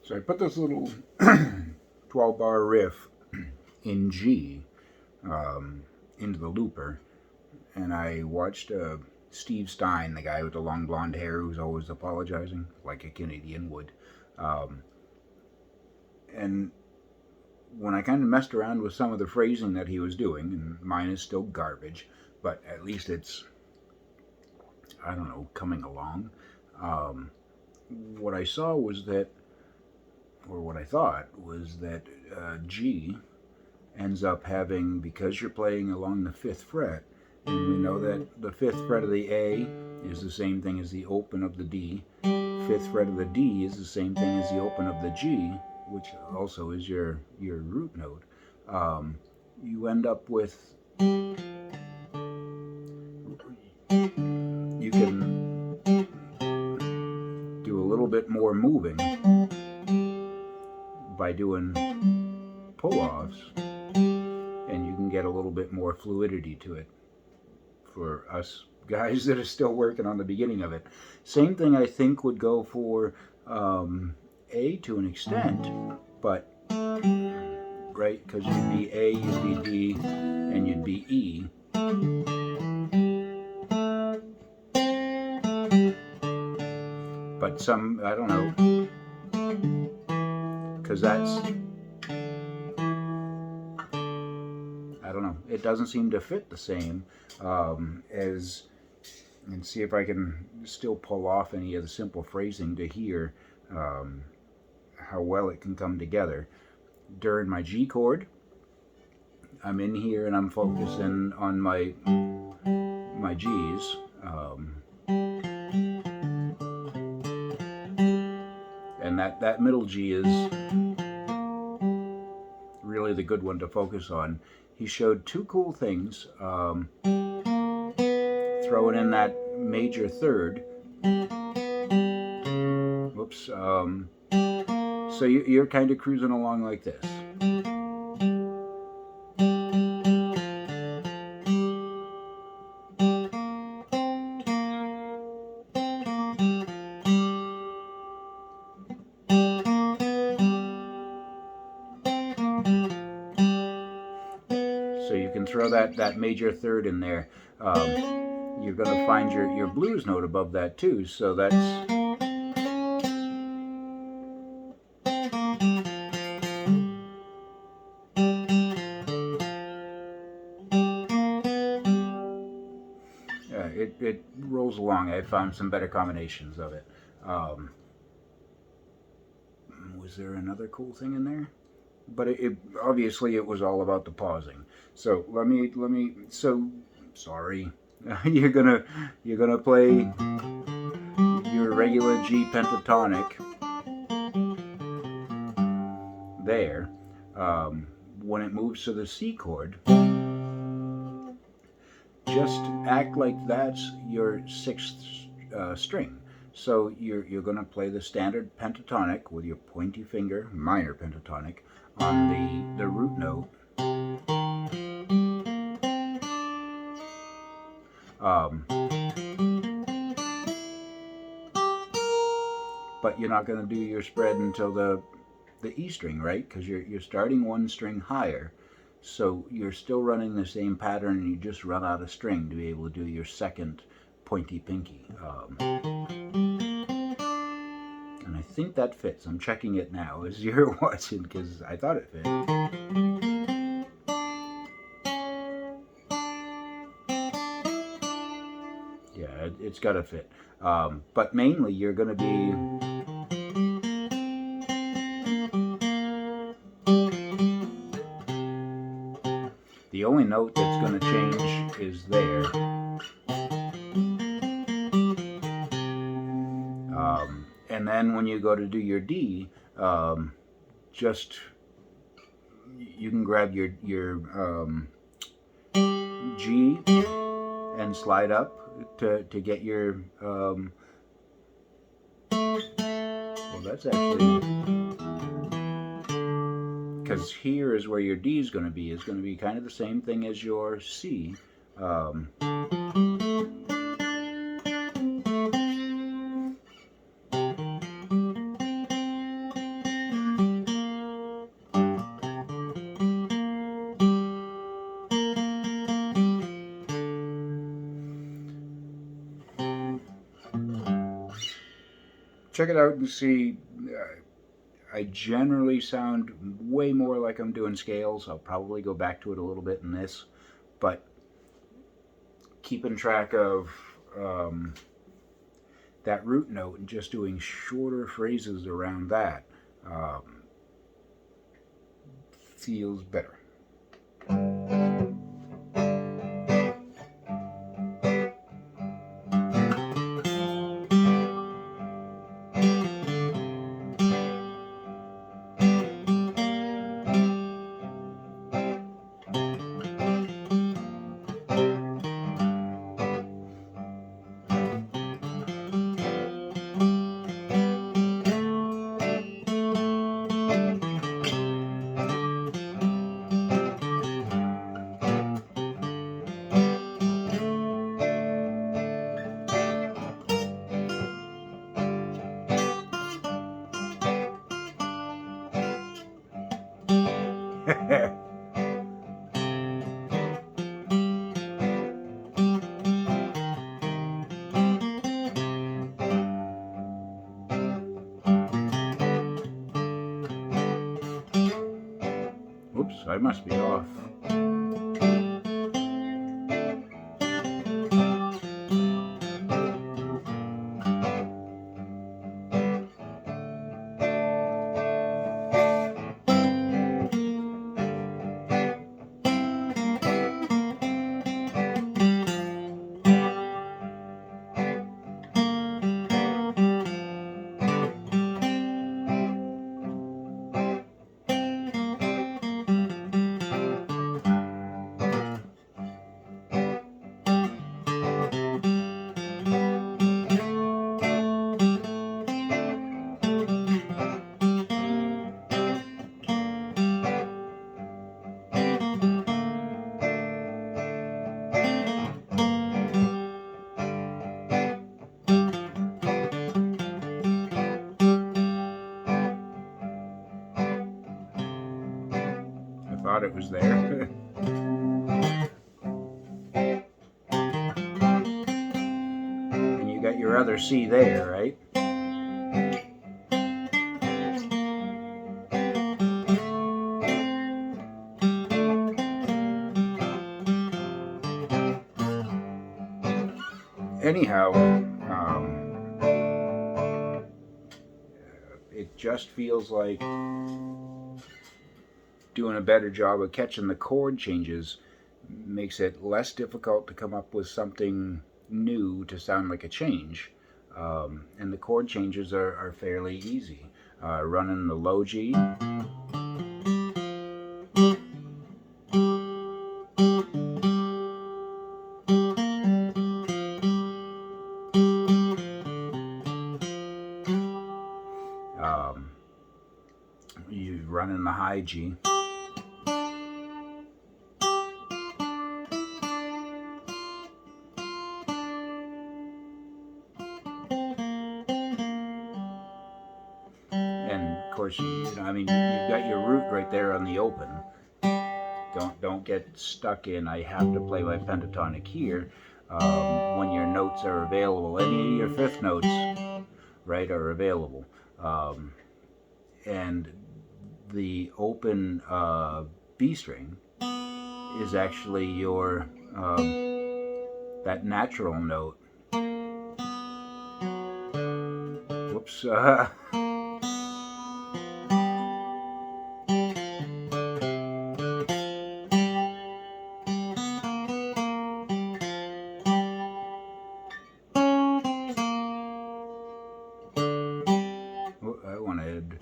So I put this little 12 bar riff in G into the looper, and I watched Steve Stein, the guy with the long blonde hair who's always apologizing, like a Canadian would. Um, and when I kind of messed around with some of the phrasing that he was doing, and mine is still garbage, but at least it's, I don't know, coming along. Um, what I saw was that, or what I thought was that G ends up having, because you're playing along the fifth fret, and we know that the fifth fret of the A is the same thing as the open of the D. Fifth fret of the D is the same thing as the open of the G, which also is your root note. You end up with, you can do a little bit more moving by doing pull-offs, and you can get a little bit more fluidity to it for us guys that are still working on the beginning of it. Same thing I think would go for A to an extent, but right, because you'd be A, you'd be D, and you'd be E. But some, I don't know, because that's, I don't know, it doesn't seem to fit the same as, and see if I can still pull off any of the simple phrasing to hear how well it can come together. During my G chord, I'm in here and I'm focusing on my G's, and that middle G is really the good one to focus on. He showed two cool things. Throwing in that major third. Whoops. So you're kind of cruising along like this. So you can throw that major third in there. You're going to find your blues note above that too. So that's, it rolls along. I found some better combinations of it. Was there another cool thing in there? But it obviously it was all about the pausing. So let me. So sorry, you're gonna play your regular G pentatonic there. When it moves to the C chord, just act like that's your sixth string. So you're going to play the standard pentatonic with your pointy finger, minor pentatonic, on the root note. But you're not going to do your spread until the E string, right? Because you're starting one string higher. So you're still running the same pattern, and you just run out of string to be able to do your second pointy pinky. And I think that fits. I'm checking it now as you're watching because I thought it fit. Yeah, it's got to fit. But mainly you're going to be... The only note that's going to change is there. And then when you go to do your D, just you can grab your G and slide up to get your well, that's actually, because here is where your D is going to be. It's going to be kind of the same thing as your C. check it out and see. I generally sound way more like I'm doing scales. I'll probably go back to it a little bit in this, but keeping track of that root note and just doing shorter phrases around that feels better. Oops, I must be off. I thought it was there. And you got your other C there, right? Anyhow, it just feels like doing a better job of catching the chord changes makes it less difficult to come up with something new to sound like a change. And the chord changes are fairly easy. Running the low G. You run in the high G. And of course, I mean, you've got your root right there on the open. Don't get stuck in, I have to play my pentatonic here, when your notes are available. Any of your fifth notes, right, are available. And the open B string is actually your, that natural note. Whoops. I wanted.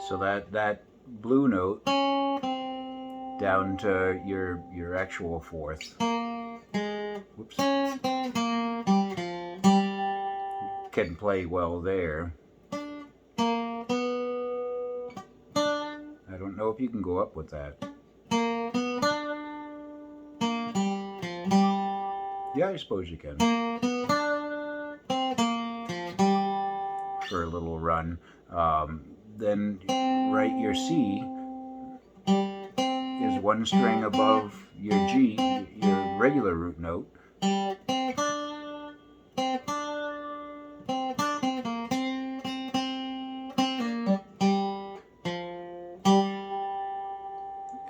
So that blue note down to your actual fourth. Whoops. Can play well there. I don't know if you can go up with that. Yeah, I suppose you can. For a little run. Then write your C is one string above your G, your regular root note.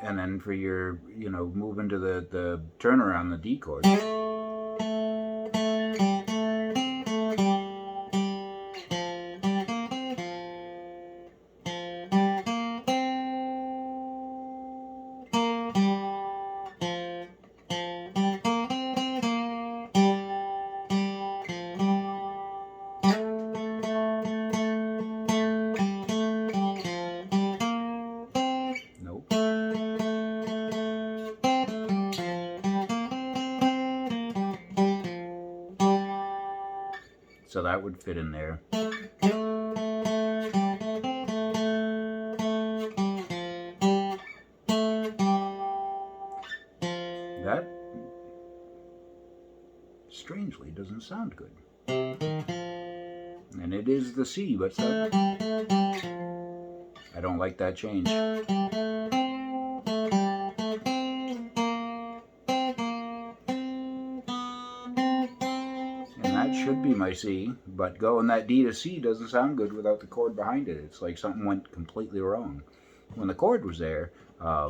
And then for your, move into the turnaround, the D chord. Nope. So that would fit in there. That, strangely, doesn't sound good. And it is the C, but I don't like that change. And that should be my C, but going that D to C doesn't sound good without the chord behind it. It's like something went completely wrong. When the chord was there, I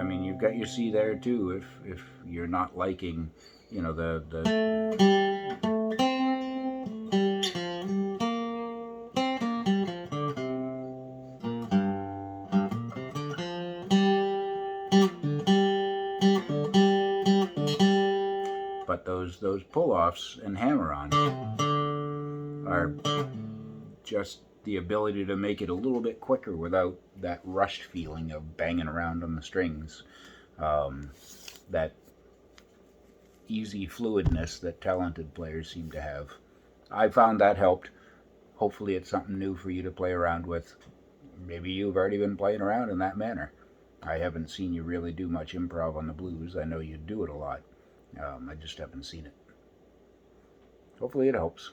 mean, you've got your C there too. If you're not liking, the but those pull-offs and hammer-ons are just the ability to make it a little bit quicker without that rushed feeling of banging around on the strings. That easy fluidness that talented players seem to have. I found that helped. Hopefully it's something new for you to play around with. Maybe you've already been playing around in that manner. I haven't seen you really do much improv on the blues. I know you do it a lot. I just haven't seen it. Hopefully it helps.